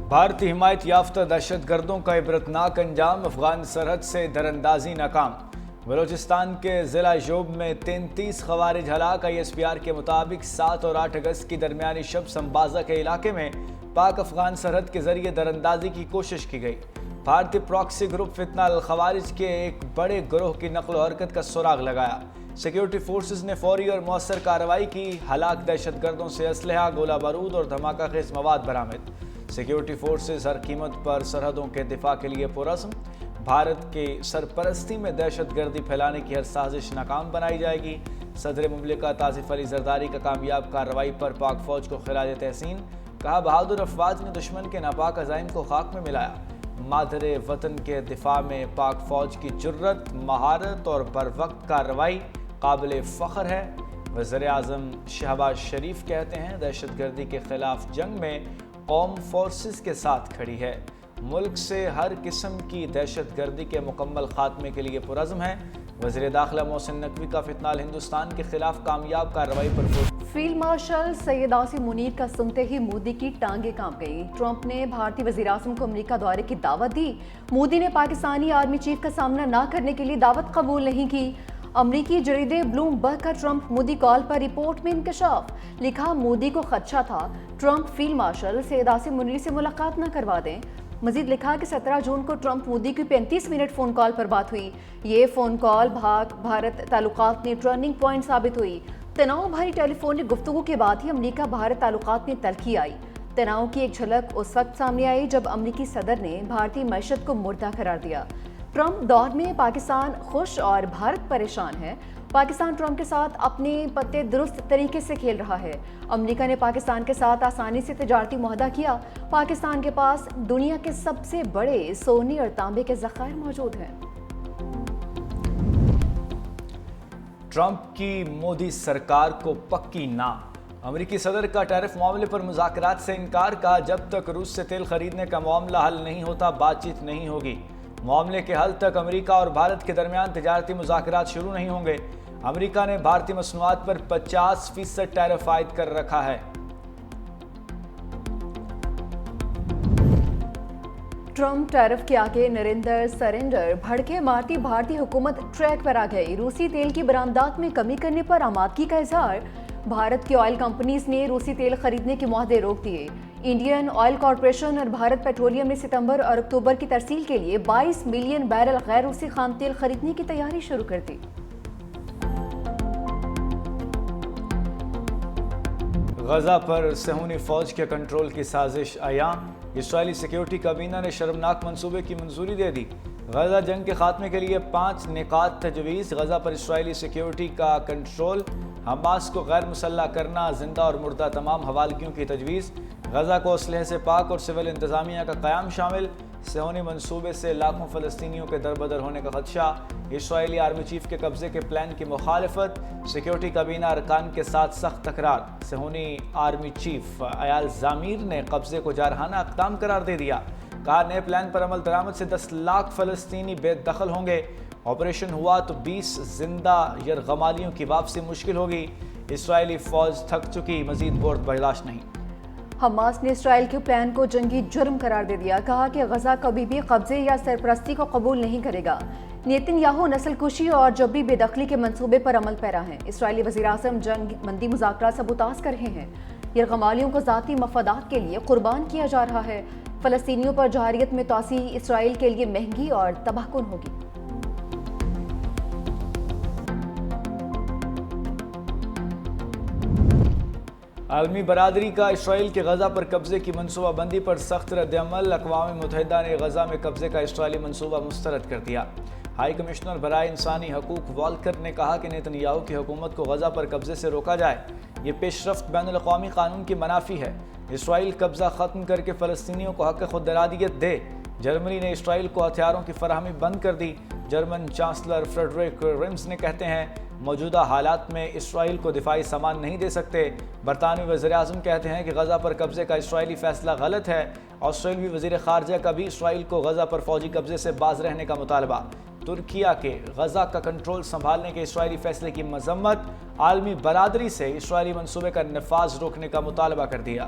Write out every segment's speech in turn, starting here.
بھارتی حمایت یافتہ دہشت گردوں کا عبرتناک انجام، افغان سرحد سے دراندازی ناکام۔ بلوچستان کے ضلع جوب میں 33 خوارج ہلاک۔ ISPR کے مطابق 7 اور 8 اگست کی درمیانی شب سمبازا کے علاقے میں پاک افغان سرحد کے ذریعے دراندازی کی کوشش کی گئی۔ بھارتی پراکسی گروپ فتنہ الخوارج کے ایک بڑے گروہ کی نقل و حرکت کا سراغ لگایا۔ سیکیورٹی فورسز نے فوری اور مؤثر کارروائی کی۔ ہلاک دہشت گردوں سے اسلحہ، گولہ بارود اور دھماکہ خیز مواد برآمد۔ سیکیورٹی فورسز ہر قیمت پر سرحدوں کے دفاع کے لیے پرعزم۔ بھارت کی سرپرستی میں دہشت گردی پھیلانے کی ہر سازش ناکام بنائی جائے گی۔ صدر مملکت آصف علی زرداری کا کامیاب کارروائی پر پاک فوج کو خراج تحسین۔ کہا، بہادر افواج نے دشمن کے ناپاک عزائم کو خاک میں ملایا۔ مادر وطن کے دفاع میں پاک فوج کی جرت، مہارت اور بروقت کارروائی قابل فخر ہے۔ وزیر اعظم شہباز شریف کہتے ہیں، دہشت گردی کے خلاف جنگ میں قوم فورسز کے ساتھ کھڑی ہے۔ ملک سے ہر قسم کی دہشت گردی کے مکمل خاتمے کے لیے پرعزم ہے۔ وزیر داخلہ محسن نقوی کا فتنہ ہندوستان کے خلاف کامیاب کارروائی پر فیلڈ مارشل سید عاصم منیر کا سنتے ہی مودی کی ٹانگیں کانپ گئیں۔ ٹرمپ نے بھارتی وزیر اعظم کو امریکہ دورے کی دعوت دی۔ مودی نے پاکستانی آرمی چیف کا سامنا نہ کرنے کے لیے دعوت قبول نہیں کی۔ امریکی جریدے بلوم برگ کا ٹرمپ مودی کال پر رپورٹ میں انکشاف۔ لکھا، مودی کو خدشہ تھا Trump field marshal Syed Asim Munir سے ملاقات نہ کروا دیں۔ مزید لکھا کہ 17 جون کو ٹرمپ مودی کی 35 منٹ فون کال پر بات ہوئی۔ یہ فون کال بھارت تعلقات میں ٹرننگ پوائنٹ ثابت ہوئی۔ تناؤ بھری ٹیلی فونک گفتگو کے بعد ہی امریکہ بھارت تعلقات میں تلخی آئی۔ تناؤ کی ایک جھلک اس وقت سامنے آئی جب امریکی صدر نے بھارتی معیشت کو مردہ قرار دیا۔ ٹرمپ دور میں پاکستان خوش اور بھارت پریشان ہے۔ پاکستان ٹرمپ کے ساتھ اپنے پتے درست طریقے سے کھیل رہا ہے۔ امریکہ نے پاکستان کے ساتھ آسانی سے تجارتی معاہدہ کیا۔ پاکستان کے پاس دنیا کے سب سے بڑے سونے اور تانبے کے ذخائر موجود ہیں۔ ٹرمپ کی مودی سرکار کو پکی نہ۔ امریکی صدر کا ٹیرف معاملے پر مذاکرات سے انکار کا۔ جب تک روس سے تیل خریدنے کا معاملہ حل نہیں ہوتا، بات چیت نہیں ہوگی۔ معاملے کے حل تک امریکہ اور بھارت کے درمیان تجارتی مذاکرات شروع نہیں ہوں گے۔ امریکہ نے بھارتی مصنوعات پر 50% ٹیرف عائد کر رکھا ہے۔ ٹرمپ ٹیرف کے آگے نریندر سرینڈر بھڑکے مارتی بھارتی حکومت ٹریک پر آ گئی۔ روسی تیل کی برآمدات میں کمی کرنے پر آمادگی کا اظہار۔ بھارت کی آئل کمپنیز نے روسی تیل خریدنے کے معاہدے روک دیے۔ انڈین آئل کارپوریشن اور بھارت پیٹرولیم نے ستمبر اور اکتوبر کی ترسیل کے لیے 22 ملین بیرل غیر روسی خام تیل خریدنے کی تیاری شروع کر دی۔ غزہ پر صہیونی فوج کے کنٹرول کی سازش عیاں۔ اسرائیلی سیکیورٹی کابینہ نے شرمناک منصوبے کی منظوری دے دی۔ غزہ جنگ کے خاتمے کے لیے 5 نکات تجویز۔ غزہ پر اسرائیلی سیکیورٹی کا کنٹرول، حماس کو غیر مسلح کرنا، زندہ اور مردہ تمام حوالگیوں کی تجویز، غزہ کو اسلحے سے پاک اور سول انتظامیہ کا قیام شامل۔ صہیونی منصوبے سے لاکھوں فلسطینیوں کے دربدر ہونے کا خدشہ۔ اسرائیلی آرمی چیف کے قبضے کے پلان کی مخالفت۔ سیکیورٹی کابینہ ارکان کے ساتھ سخت تکرار۔ صہیونی آرمی چیف ایال زامیر نے قبضے کو جارحانہ اقدام قرار دے دیا۔ کہا، نئے پلان پر عمل درآمد سے 10 لاکھ فلسطینی بے دخل ہوں گے۔ آپریشن ہوا تو 20 زندہ یرغمالیوں کی واپسی مشکل ہوگی۔ اسرائیلی فوج تھک چکی، مزید برد برداشت نہیں۔ حماس نے اسرائیل کے پلان کو جنگی جرم قرار دے دیا۔ کہا کہ غزہ کبھی بھی قبضے یا سرپرستی کو قبول نہیں کرے گا۔ نیتن یاہو نسل کشی اور جبری بے دخلی کے منصوبے پر عمل پیرا ہیں۔ اسرائیلی وزیر اعظم جنگ بندی مذاکرات سبوتاژ کر رہے ہیں۔ یرغمالیوں کو ذاتی مفادات کے لیے قربان کیا جا رہا ہے۔ فلسطینیوں پر جارحیت میں توسیع اسرائیل کے لیے مہنگی اور تباہ کن ہوگی۔ عالمی برادری کا اسرائیل کے غزہ پر قبضے کی منصوبہ بندی پر سخت رد عمل۔ اقوام متحدہ نے غزہ میں قبضے کا اسرائیلی منصوبہ مسترد کر دیا۔ ہائی کمشنر برائے انسانی حقوق والکر نے کہا کہ نیتن یاہو کی حکومت کو غزہ پر قبضے سے روکا جائے۔ یہ پیش رفت بین الاقوامی قانون کی منافی ہے۔ اسرائیل قبضہ ختم کر کے فلسطینیوں کو حق خود ارادیت دے۔ جرمنی نے اسرائیل کو ہتھیاروں کی فراہمی بند کر دی۔ جرمن چانسلر فریڈرک ریمز نے کہتے ہیں، موجودہ حالات میں اسرائیل کو دفاعی سامان نہیں دے سکتے۔ برطانوی وزیر اعظم کہتے ہیں کہ غزہ پر قبضے کا اسرائیلی فیصلہ غلط ہے۔ آسٹریلوی وزیر خارجہ کا بھی اسرائیل کو غزہ پر فوجی قبضے سے باز رہنے کا مطالبہ۔ ترکیہ کے غزہ کا کنٹرول سنبھالنے کے اسرائیلی فیصلے کی مذمت۔ عالمی برادری سے اسرائیلی منصوبے کا نفاذ روکنے کا مطالبہ کر دیا۔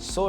100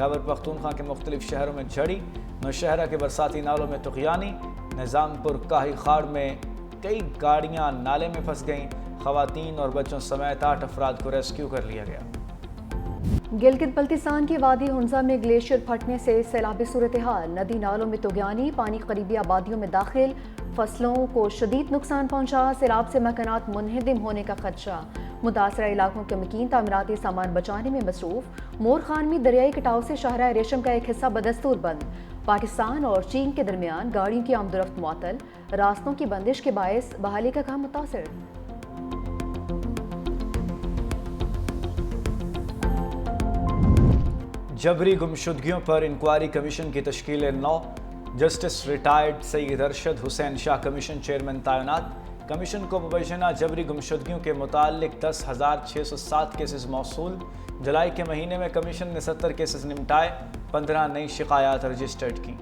خیبر پختونخوا کے مختلف شہروں میں جھڑی، نوشہرہ کے برساتی نالوں میں طغیانی، نظام پور کاہی خاڑ میں کئی گاڑیاں نالے میں پھنس گئیں، خواتین اور بچوں سمیت 8 افراد کو ریسکیو کر لیا گیا۔ گلگت بلتستان کی وادی ہنزا میں گلیشیئر پھٹنے سے سیلابی صورتحال، ندی نالوں میں طغیانی، پانی قریبی آبادیوں میں داخل، فصلوں کو شدید نقصان پہنچا، سیلاب سے مکانات منہدم ہونے کا خدشہ، متاثرہ علاقوں کے مکین تعمیراتی سامان بچانے میں مصروف، مور خان میں دریائی کٹاؤ سے شاہراہ ریشم کا ایک حصہ بدستور بند، پاکستان اور چین کے درمیان گاڑیوں کی آمد و رفت معطل، راستوں کی بندش کے باعث بحالی کا کام متاثر۔ جبری گمشدگیوں پر انکوائری کمیشن کی تشکیل 9، جسٹس ریٹائرڈ سید ارشد حسین شاہ کمیشن چیئرمین تعینات۔ کمیشن کو مبینہ جبری گمشدگیوں کے متعلق 10,607 کیسز موصول، جولائی کے مہینے میں کمیشن نے 70 کیسز نمٹائے، 15 نئی شکایات رجسٹرڈ کیں۔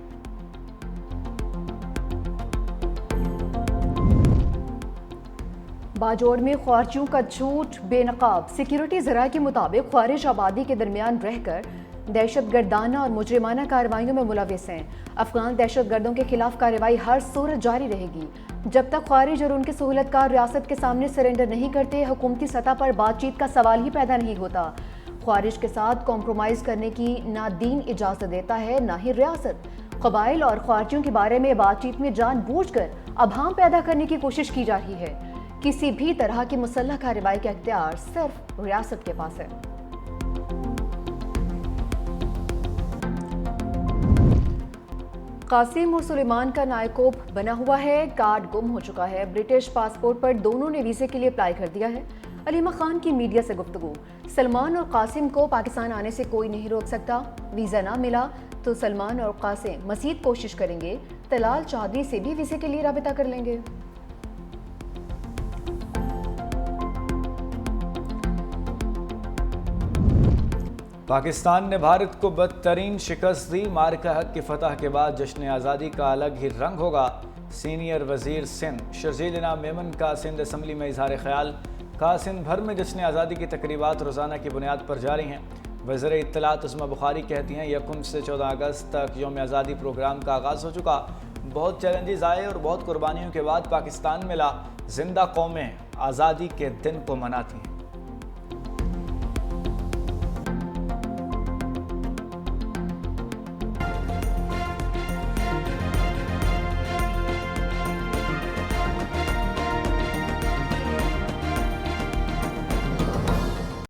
باجوڑ میں خوارچیوں کا جھوٹ بے نقاب، سیکیورٹی ذرائع کے مطابق خوارج آبادی کے درمیان رہ کر دہشت گردانہ اور مجرمانہ کارروائیوں میں ملوث ہیں۔ افغان دہشت گردوں کے خلاف کارروائی ہر صورت جاری رہے گی جب تک خوارج اور ان کے سہولت کار ریاست کے سامنے سرنڈر نہیں کرتے، حکومتی سطح پر بات چیت کا سوال ہی پیدا نہیں ہوتا۔ خوارج کے ساتھ کمپرومائز کرنے کی نہ دین اجازت دیتا ہے نہ ہی ریاست۔ قبائل اور خوارچیوں کے بارے میں بات چیت میں جان بوجھ کر ابہام پیدا کرنے کی کوشش کی جا رہی ہے۔ کسی بھی طرح کی مسلح کارروائی کا اختیار صرف ریاست کے پاس ہے۔ قاسم اور سلیمان کا نائکوپ بنا ہوا ہے، کارڈ گم ہو چکا ہے، برٹش پاسپورٹ پر دونوں نے ویزے کے لیے اپلائی کر دیا ہے۔ علیمہ خان کی میڈیا سے گفتگو، سلمان اور قاسم کو پاکستان آنے سے کوئی نہیں روک سکتا، ویزا نہ ملا تو سلمان اور قاسم مزید کوشش کریں گے، طلال چودھری سے بھی ویزے کے لیے رابطہ کر لیں گے۔ پاکستان نے بھارت کو بدترین شکست دی، معرکہ حق کی فتح کے بعد جشن آزادی کا الگ ہی رنگ ہوگا، سینئر وزیر سندھ شرجیل انعام میمن کا سندھ اسمبلی میں اظہار خیال، کہا سندھ بھر میں جشن آزادی کی تقریبات روزانہ کی بنیاد پر جاری ہیں۔ وزیر اطلاعات عظمیٰ بخاری کہتی ہیں 1 سے 14 اگست تک یوم آزادی پروگرام کا آغاز ہو چکا، بہت چیلنجز آئے اور بہت قربانیوں کے بعد پاکستان ملا، زندہ قومیں آزادی کے دن کو مناتی ہیں۔